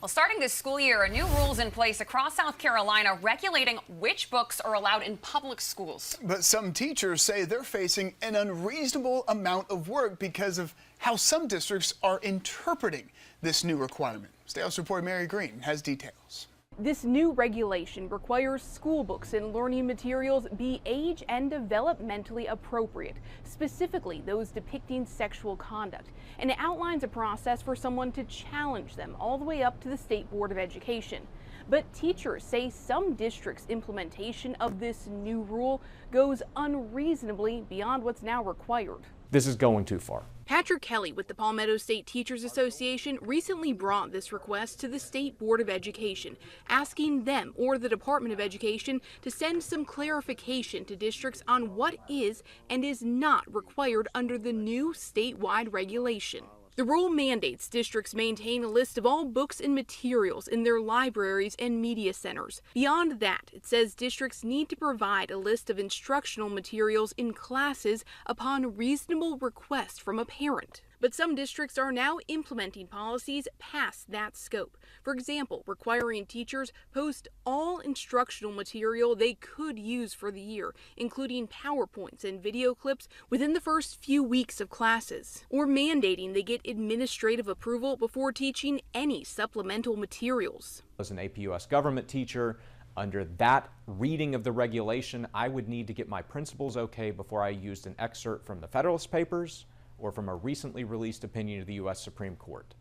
Well, starting this school year, new rules in place across South Carolina regulating which books are allowed in public schools. But some teachers say they're facing an unreasonable amount of work because of how some districts are interpreting this new requirement. State House reporter Mary Green has details. This new regulation requires school books and learning materials be age and developmentally appropriate, specifically those depicting sexual conduct, and it outlines a process for someone to challenge them all the way up to the State Board of Education. But teachers say some districts' implementation of this new rule goes unreasonably beyond what's now required. This is going too far. Patrick Kelly with the Palmetto State Teachers Association recently brought this request to the State Board of Education, asking them or the Department of Education to send some clarification to districts on what is and is not required under the new statewide regulation. The rule mandates districts maintain a list of all books and materials in their libraries and media centers. Beyond that, it says districts need to provide a list of instructional materials in classes upon reasonable request from a parent. But some districts are now implementing policies past that scope. For example, requiring teachers post all instructional material they could use for the year, including PowerPoints and video clips within the first few weeks of classes, or mandating they get administrative approval before teaching any supplemental materials. As an APUS government teacher, under that reading of the regulation, I would need to get my principal's okay before I used an excerpt from the Federalist Papers or from a recently released opinion of the U.S. Supreme Court.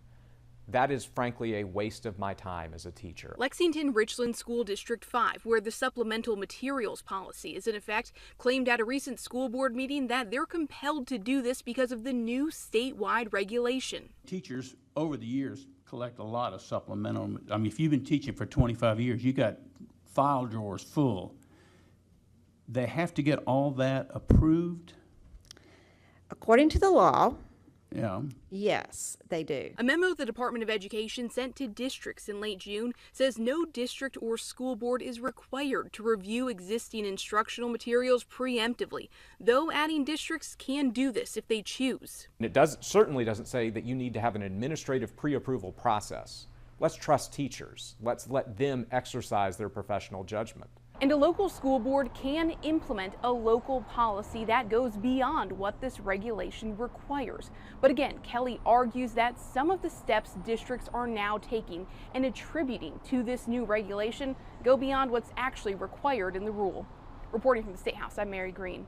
That is frankly a waste of my time as a teacher. Lexington-Richland School District 5, where the supplemental materials policy is in effect, claimed at a recent school board meeting that they're compelled to do this because of the new statewide regulation. Teachers over the years collect a lot of supplemental. I mean, if you've been teaching for 25 years, you got file drawers full. They have to get all that approved. According to the law, Yeah. yes, they do. A memo the Department of Education sent to districts in late June says no district or school board is required to review existing instructional materials preemptively, though adding districts can do this if they choose. And it certainly doesn't say that you need to have an administrative pre-approval process. Let's trust teachers. Let's let them exercise their professional judgment. And a local school board can implement a local policy that goes beyond what this regulation requires. But again, Kelly argues that some of the steps districts are now taking and attributing to this new regulation go beyond what's actually required in the rule. Reporting from the State House, I'm Mary Green.